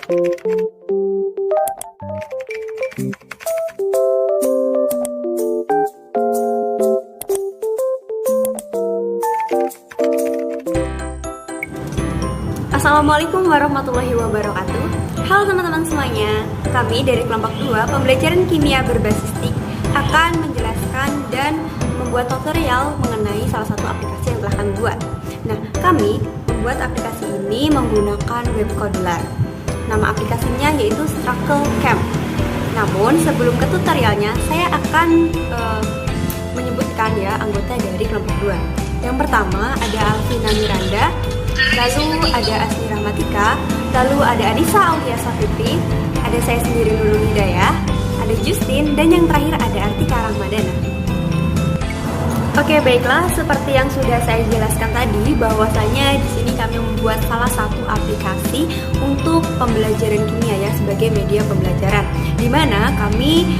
Assalamualaikum warahmatullahi wabarakatuh. Halo teman-teman semuanya. Kami dari kelompok 2 pembelajaran kimia berbasis TIK akan menjelaskan dan membuat tutorial mengenai salah satu aplikasi yang telah kami buat. Nah, kami membuat aplikasi ini menggunakan web Codular. Nama aplikasinya yaitu Struggle Camp. Namun sebelum ke tutorialnya, saya akan menyebutkan ya anggota dari kelompok 2. Yang pertama ada Alvina Miranda, lalu ada Asmi Rahmatika, lalu ada Anissa Aulia Safitri, ada saya sendiri Nurul Hidayah, ada Justin, dan yang terakhir ada Artika Rahmadana. Oke, baiklah, seperti yang sudah saya jelaskan tadi, bahwasanya di sini kami membuat salah satu aplikasi untuk pembelajaran kimia ya, sebagai media pembelajaran, di mana kami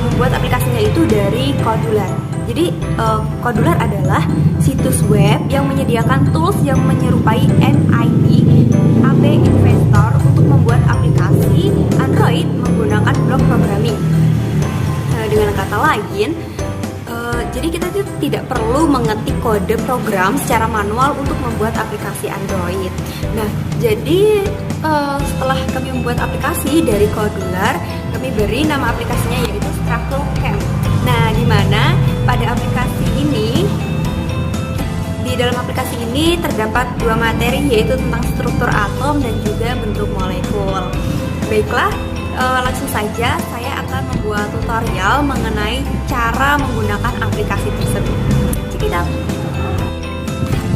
membuat aplikasinya itu dari Codular. Jadi Codular adalah situs web yang menyediakan tools yang menyerupai MIT AP Investor untuk membuat aplikasi Android menggunakan block programming. Dengan kata lain, jadi kita tidak perlu mengetik kode program secara manual untuk membuat aplikasi Android. Nah, jadi setelah kami membuat aplikasi dari Codular, kami beri nama aplikasinya yaitu Struggle Camp. Nah, di mana pada aplikasi ini, di dalam aplikasi ini terdapat 2 materi, yaitu tentang struktur atom dan juga bentuk molekul. Baiklah, langsung saja saya akan membuat tutorial mengenai cara menggunakan aplikasi tersebut. Check it out.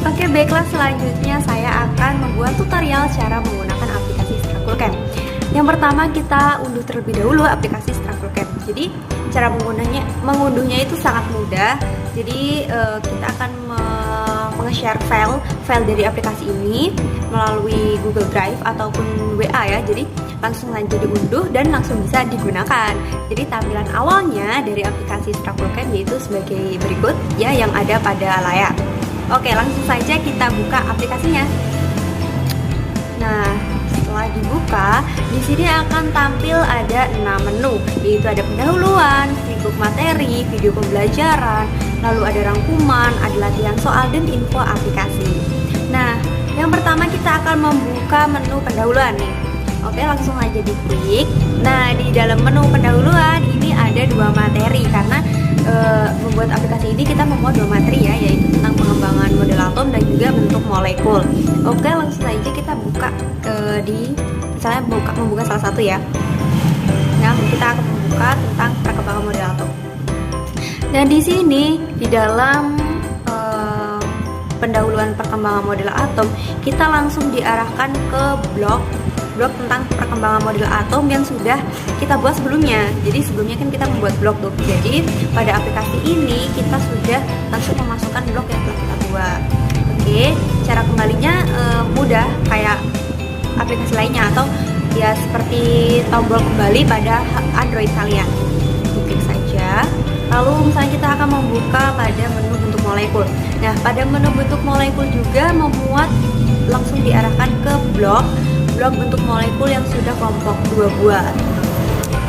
Oke, baiklah, selanjutnya saya akan membuat tutorial cara menggunakan aplikasi Struggle Camp. Yang pertama, kita unduh terlebih dahulu aplikasi Struggle Camp. Jadi cara mengunduhnya itu sangat mudah. Jadi kita akan nge-share file dari aplikasi ini melalui Google Drive ataupun WA ya. Jadi langsung saja diunduh dan langsung bisa digunakan. Jadi tampilan awalnya dari aplikasi Struggle Camp yaitu sebagai berikut ya, yang ada pada layar. Oke, langsung saja kita buka aplikasinya. Nah, setelah dibuka, di sini akan tampil ada 6 menu, yaitu ada pendahuluan, flipbook materi, video pembelajaran, lalu ada rangkuman, ada latihan soal, dan info aplikasi. Nah, yang pertama kita akan membuka menu pendahuluan nih. Oke, langsung aja diklik. Nah, di dalam menu pendahuluan ini ada 2 materi, karena membuat aplikasi ini kita membuat 2 materi ya, yaitu tentang pengembangan model atom dan juga bentuk molekul. Oke, langsung saja kita buka misalnya membuka salah satu ya. Nah, kita akan membuka tentang perkembangan model atom. Dan di sini di dalam pendahuluan perkembangan model atom, kita langsung diarahkan ke blok tentang perkembangan model atom yang sudah kita buat sebelumnya. Jadi sebelumnya kan kita membuat blok tuh. Jadi pada aplikasi ini kita sudah langsung memasukkan blok yang telah kita buat. Oke, cara kembalinya mudah kayak aplikasi lainnya, atau ya seperti tombol kembali pada Android kalian. Klik saja. Lalu misalnya kita akan membuka pada menu bentuk molekul. Nah, pada menu bentuk molekul juga memuat langsung diarahkan ke blok bentuk molekul yang sudah kelompok 2 buat.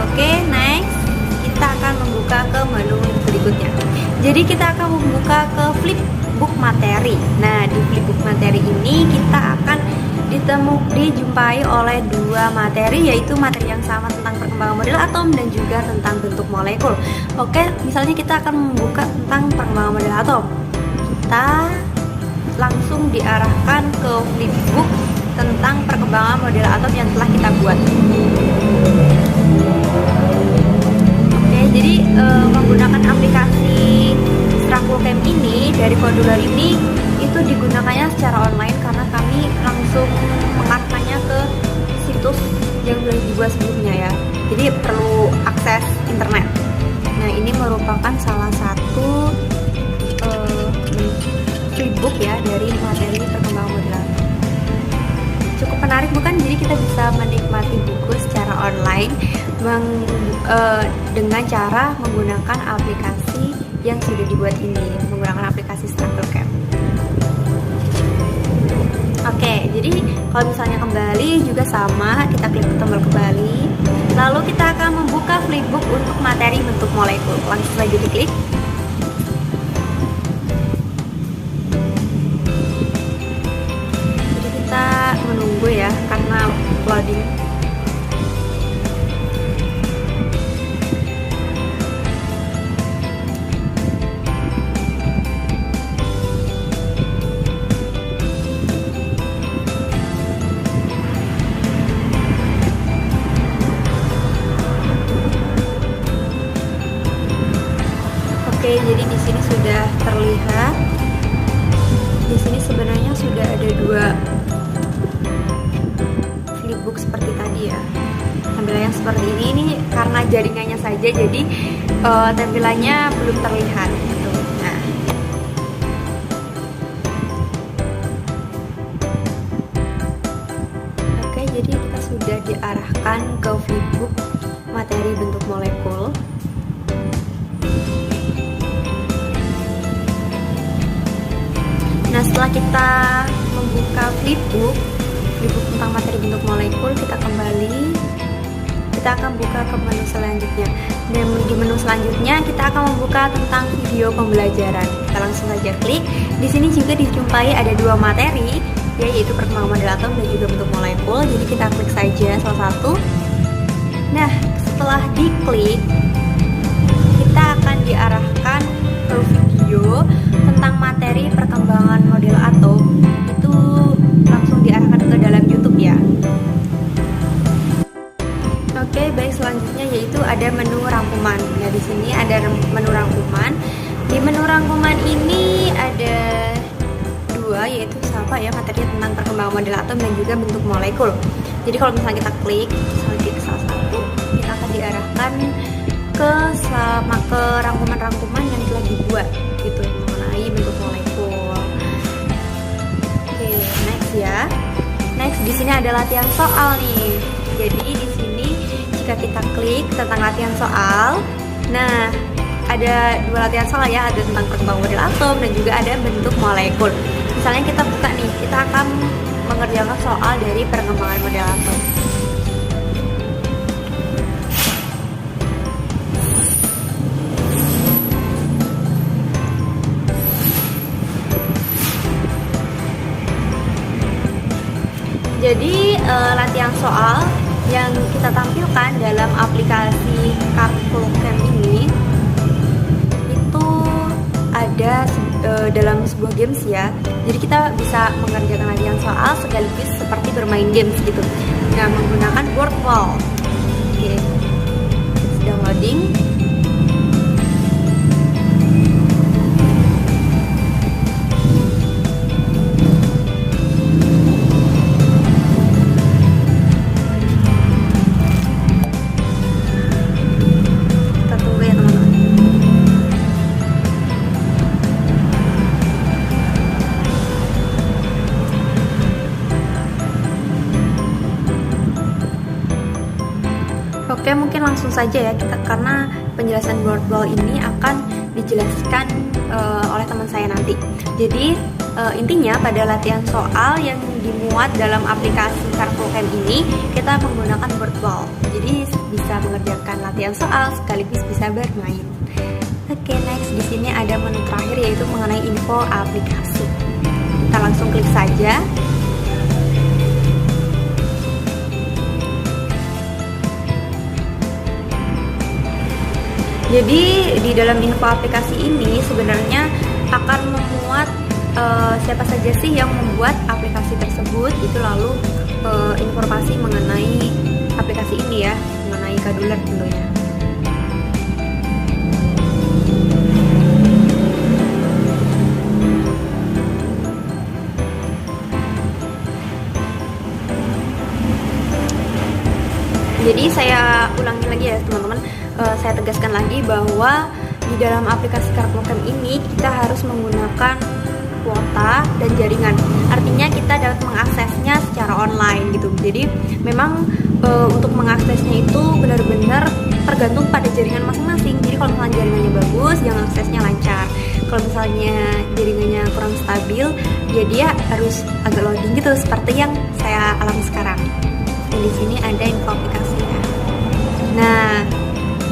Oke, next kita akan membuka ke menu berikutnya. Jadi kita akan membuka ke flipbook materi. Nah, di flipbook materi ini kita akan dijumpai oleh 2 materi, yaitu materi yang sama tentang perkembangan model atom dan juga tentang bentuk molekul. Oke, misalnya kita akan membuka tentang perkembangan model atom. Kita langsung diarahkan ke flipbook tentang perkembangan model atom yang telah kita buat. Oke, jadi menggunakan aplikasi Struggle Camp ini dari Codular ini itu digunakannya secara online, karena kami langsung mengarahkannya ke situs yang sudah dibuat sebelumnya ya. Jadi perlu akses internet. Nah, ini merupakan salah satu flipbook ya dari materi perkembangan model atom. Cukup menarik bukan? Jadi kita bisa menikmati buku secara online dengan cara menggunakan aplikasi yang sudah dibuat ini, menggunakan aplikasi Struggle Camp. Oke, jadi Kalau misalnya kembali juga sama, kita klik tombol kembali. Lalu kita akan membuka flipbook untuk materi bentuk molekul. Langsung saja diklik. Jadi kita menunggu ya karena loading. Oke, jadi di sini sudah terlihat. Di sini sebenarnya sudah ada 2 flipbook seperti tadi ya. Tampilannya seperti ini karena jaringannya saja, jadi tampilannya belum terlihat gitu. Nah, oke, jadi kita sudah diarahkan ke flipbook materi bentuk molekul. Nah, setelah kita membuka flipbook tentang materi bentuk molekul, kita kembali. Kita akan buka ke menu selanjutnya. Dan di menu selanjutnya kita akan membuka tentang video pembelajaran. Kita langsung saja klik. Di sini juga dijumpai ada 2 materi, yaitu perkembangan model atom dan juga bentuk molekul. Jadi kita klik saja salah satu. Nah, setelah diklik, kita akan diarahkan ke video tentang materi perkembangan model atom. Itu langsung diarahkan ke dalam YouTube ya. Oke, baik, selanjutnya yaitu ada menu rangkuman. Nah, di sini ada menu rangkuman. Di menu rangkuman ini ada 2, yaitu apa ya, materi tentang perkembangan model atom dan juga bentuk molekul. Jadi kalau misalnya kita klik salah satu, kita akan diarahkan ke rangkuman-rangkuman yang telah dibuat gitu mengenai bentuk molekul. Oke, next ya. Next, di sini ada latihan soal nih. Jadi di sini jika kita klik tentang latihan soal, nah ada 2 latihan soal ya, ada tentang perkembangan model atom dan juga ada bentuk molekul. Misalnya kita buka nih, kita akan mengerjakan soal dari perkembangan model atom. Jadi latihan soal yang kita tampilkan dalam aplikasi Cartflow-Chem ini itu ada dalam sebuah games ya. Jadi kita bisa mengerjakan latihan soal sekaligus seperti bermain games gitu. Nah, menggunakan Wordwall. Oke, sedang loading. Oke, mungkin langsung saja ya kita, karena penjelasan Wordwall ini akan dijelaskan oleh teman saya nanti. Jadi intinya pada latihan soal yang dimuat dalam aplikasi Cartflow-Chem ini kita menggunakan Wordwall. Jadi bisa mengerjakan latihan soal sekaligus bisa bermain. Oke, next, di sini ada menu terakhir yaitu mengenai info aplikasi. Kita langsung klik saja. Jadi di dalam info aplikasi ini sebenarnya akan memuat siapa saja sih yang membuat aplikasi tersebut, itu lalu informasi mengenai aplikasi ini ya, mengenai Kaduler tentunya. Jadi saya ulangi lagi ya teman-teman, saya tegaskan lagi bahwa di dalam aplikasi Cartflow-Chem ini kita harus menggunakan kuota dan jaringan. Artinya kita dapat mengaksesnya secara online gitu. Jadi memang untuk mengaksesnya itu benar-benar tergantung pada jaringan masing-masing. Jadi kalau misalnya jaringannya bagus, yang aksesnya lancar. kalau misalnya jaringannya kurang stabil, ya dia harus agak loading gitu seperti yang saya alami sekarang. Dan di sini ada info aplikasinya. Nah,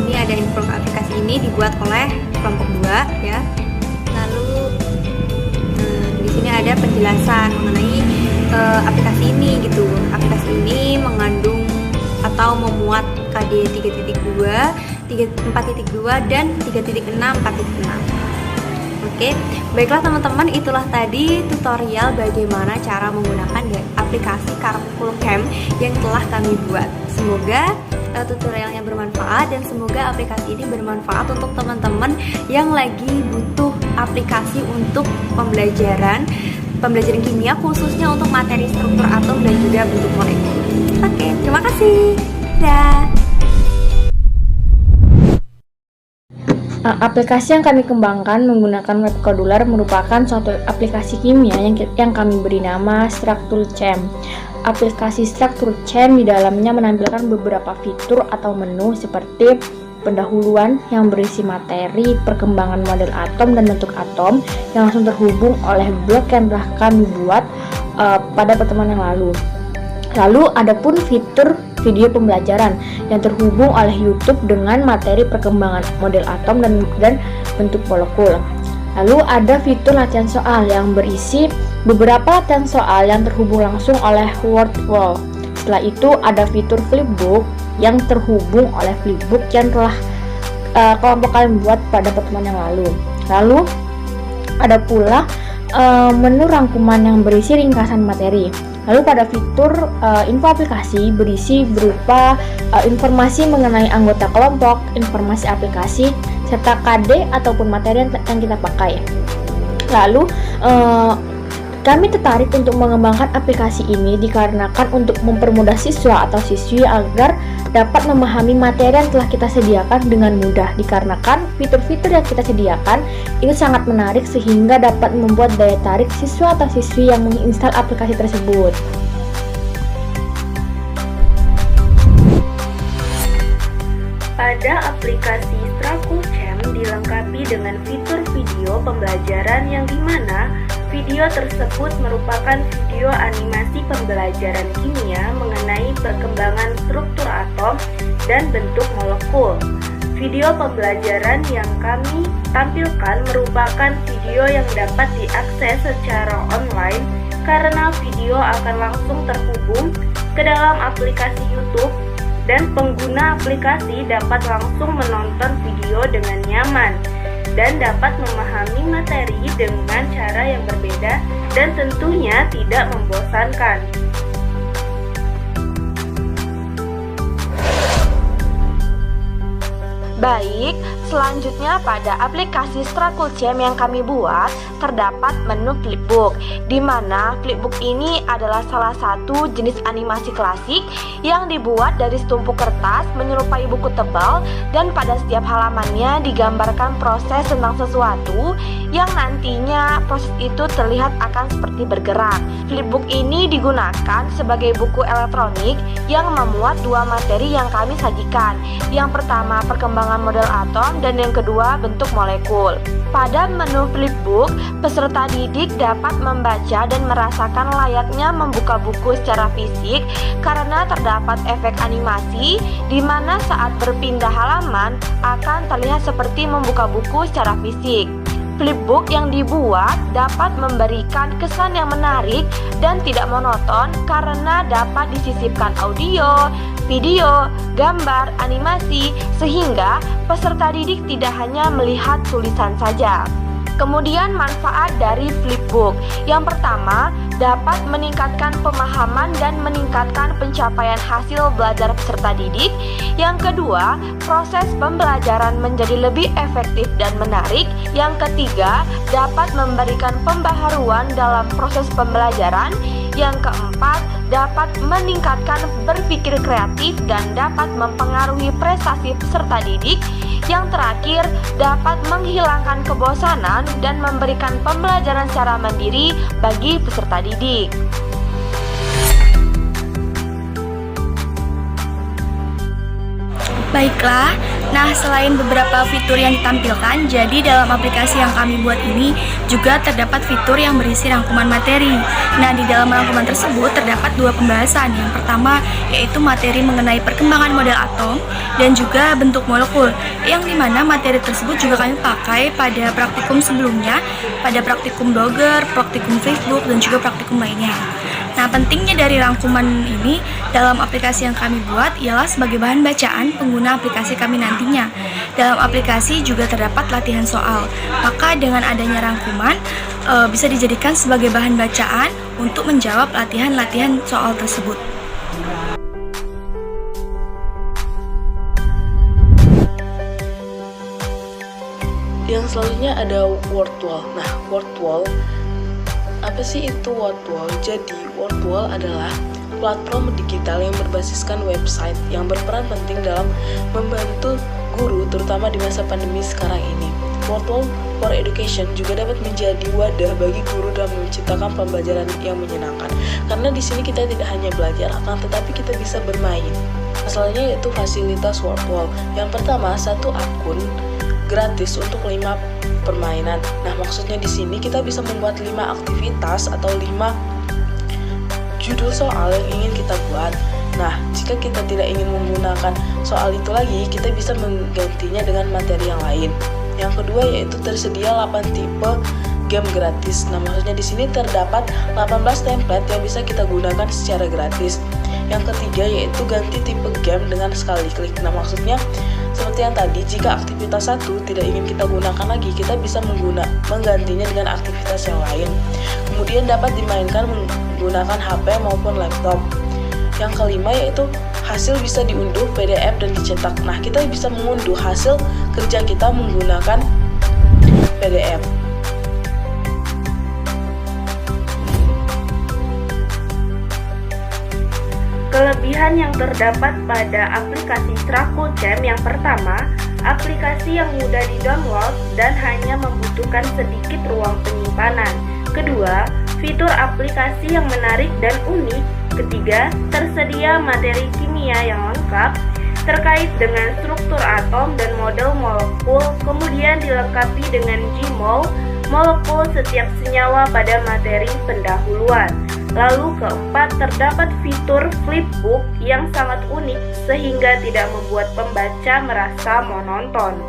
ini ada info aplikasi ini dibuat oleh kelompok 2 ya. Lalu di sini ada penjelasan mengenai aplikasi ini gitu. Aplikasi ini mengandung atau memuat KD 3.2, 4.2 dan 3.6, 4.6. Oke, baiklah teman-teman, itulah tadi tutorial bagaimana cara menggunakan aplikasi Carpool Camp yang telah kami buat. Semoga tutorialnya bermanfaat dan semoga aplikasi ini bermanfaat untuk teman-teman yang lagi butuh aplikasi untuk pembelajaran kimia, khususnya untuk materi struktur atom dan juga bentuk molekul. Oke, terima kasih. Dah. Aplikasi yang kami kembangkan menggunakan web Kodular merupakan suatu aplikasi kimia yang kami beri nama StructureChamp. Aplikasi StructureChamp di dalamnya menampilkan beberapa fitur atau menu seperti pendahuluan yang berisi materi, perkembangan model atom dan bentuk atom yang langsung terhubung oleh blog yang telah kami buat pada pertemuan yang lalu. Lalu ada pun fitur video pembelajaran yang terhubung oleh YouTube dengan materi perkembangan model atom dan bentuk molekul. Lalu ada fitur latihan soal yang berisi beberapa latihan soal yang terhubung langsung oleh Wordwall. Setelah itu ada fitur flipbook yang terhubung oleh flipbook yang telah kelompok kalian buat pada pertemuan yang lalu. Lalu ada pula menu rangkuman yang berisi ringkasan materi. Lalu pada fitur info aplikasi berisi berupa informasi mengenai anggota kelompok, informasi aplikasi, serta KD ataupun materi yang kita pakai. Lalu kami tertarik untuk mengembangkan aplikasi ini dikarenakan untuk mempermudah siswa atau siswi agar dapat memahami materi yang telah kita sediakan dengan mudah, dikarenakan fitur-fitur yang kita sediakan itu sangat menarik sehingga dapat membuat daya tarik siswa atau siswi yang menginstal aplikasi tersebut. Pada aplikasi StructureChamp dilengkapi dengan fitur video pembelajaran yang dimana video tersebut merupakan video animasi pembelajaran kimia mengenai perkembangan struktur atom dan bentuk molekul. Video pembelajaran yang kami tampilkan merupakan video yang dapat diakses secara online karena video akan langsung terhubung ke dalam aplikasi YouTube dan pengguna aplikasi dapat langsung menonton video dengan nyaman dan dapat memahami materi dengan cara yang berbeda dan tentunya tidak membosankan. Baik, selanjutnya pada aplikasi StructureChamp yang kami buat terdapat menu flipbook, di mana flipbook ini adalah salah satu jenis animasi klasik yang dibuat dari setumpuk kertas menyerupai buku tebal dan pada setiap halamannya digambarkan proses tentang sesuatu yang nantinya proses itu terlihat akan seperti bergerak. Flipbook ini digunakan sebagai buku elektronik yang memuat dua materi yang kami sajikan. Yang pertama perkembangan model atom dan yang kedua bentuk molekul. Pada menu flipbook, peserta didik dapat membaca dan merasakan layaknya membuka buku secara fisik karena terdapat efek animasi di mana saat berpindah halaman akan terlihat seperti membuka buku secara fisik. Flipbook yang dibuat dapat memberikan kesan yang menarik dan tidak monoton karena dapat disisipkan audio, video, gambar, animasi, sehingga peserta didik tidak hanya melihat tulisan saja. Kemudian manfaat dari flipbook. Yang pertama, dapat meningkatkan pemahaman dan meningkatkan pencapaian hasil belajar peserta didik. Yang kedua, proses pembelajaran menjadi lebih efektif dan menarik. Yang ketiga, dapat memberikan pembaharuan dalam proses pembelajaran. Yang keempat, dapat meningkatkan berpikir kreatif dan dapat mempengaruhi prestasi peserta didik. Yang terakhir, dapat menghilangkan kebosanan dan memberikan pembelajaran secara mandiri bagi peserta didik. Baiklah, Nah, selain beberapa fitur yang ditampilkan, jadi dalam aplikasi yang kami buat ini juga terdapat fitur yang berisi rangkuman materi. Nah, di dalam rangkuman tersebut terdapat dua pembahasan. Yang pertama yaitu materi mengenai perkembangan model atom dan juga bentuk molekul, yang dimana materi tersebut juga kami pakai pada praktikum sebelumnya, pada praktikum Dogger, praktikum Facebook, dan juga praktikum lainnya. Nah, pentingnya dari rangkuman ini dalam aplikasi yang kami buat ialah sebagai bahan bacaan pengguna aplikasi kami nantinya. Dalam aplikasi juga terdapat latihan soal, maka dengan adanya rangkuman bisa dijadikan sebagai bahan bacaan untuk menjawab latihan-latihan soal tersebut. Yang selanjutnya ada word wall. Nah, word wall, apa sih itu word wall? Jadi, word wall adalah platform digital yang berbasiskan website yang berperan penting dalam membantu guru, terutama di masa pandemi sekarang ini. Word wall for education juga dapat menjadi wadah bagi guru dalam menciptakan pembelajaran yang menyenangkan. Karena di sini kita tidak hanya belajar, akan tetapi kita bisa bermain. Masalahnya yaitu fasilitas word wall. Yang pertama, satu akun gratis untuk 5 permainan. Nah, maksudnya di sini kita bisa membuat 5 aktivitas atau 5 judul soal yang ingin kita buat. Nah, jika kita tidak ingin menggunakan soal itu lagi, kita bisa menggantinya dengan materi yang lain. Yang kedua yaitu tersedia 8 tipe game gratis. Nah, maksudnya di sini terdapat 18 template yang bisa kita gunakan secara gratis. Yang ketiga yaitu ganti tipe game dengan sekali klik. Nah, maksudnya seperti yang tadi, jika aktivitas satu tidak ingin kita gunakan lagi, kita bisa menggantinya dengan aktivitas yang lain. Kemudian dapat dimainkan menggunakan HP maupun laptop. Yang kelima yaitu hasil bisa diunduh PDF dan dicetak. Nah, kita bisa mengunduh hasil kerja kita menggunakan PDF. Kelebihan yang terdapat pada aplikasi Strakulcam yang pertama, aplikasi yang mudah di-download dan hanya membutuhkan sedikit ruang penyimpanan. Kedua, fitur aplikasi yang menarik dan unik. Ketiga, tersedia materi kimia yang lengkap terkait dengan struktur atom dan model molekul, kemudian dilengkapi dengan Gmol, molekul setiap senyawa pada materi pendahuluan. Lalu keempat, terdapat fitur flipbook yang sangat unik sehingga tidak membuat pembaca merasa monoton.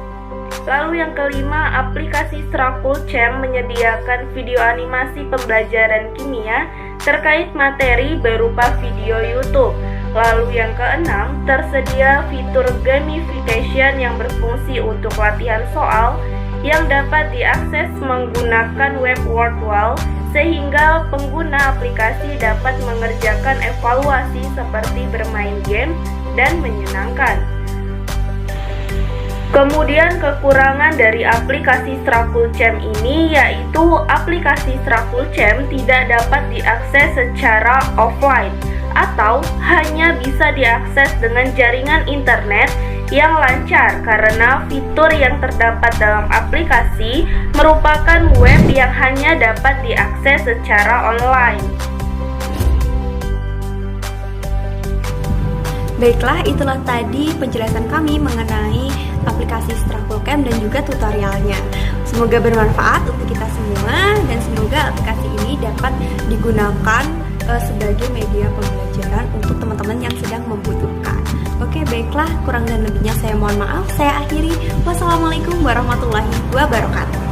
Lalu yang kelima, aplikasi Strakulcam menyediakan video animasi pembelajaran kimia terkait materi berupa video YouTube. Lalu yang keenam, tersedia fitur gamification yang berfungsi untuk latihan soal yang dapat diakses menggunakan web word wall, sehingga pengguna aplikasi dapat mengerjakan evaluasi seperti bermain game dan menyenangkan. Kemudian kekurangan dari aplikasi Strakulcam ini yaitu aplikasi Strakulcam tidak dapat diakses secara offline atau hanya bisa diakses dengan jaringan internet yang lancar karena fitur yang terdapat dalam aplikasi merupakan web yang hanya dapat diakses secara online. Baiklah, itulah tadi penjelasan kami mengenai aplikasi Strakulcam dan juga tutorialnya. Semoga bermanfaat untuk kita semua dan semoga aplikasi ini dapat digunakan sebagai media pembelajaran untuk teman-teman yang sedang membutuhkan. Oke, baiklah, kurang dan lebihnya saya mohon maaf. Saya akhiri. Wassalamualaikum warahmatullahi wabarakatuh.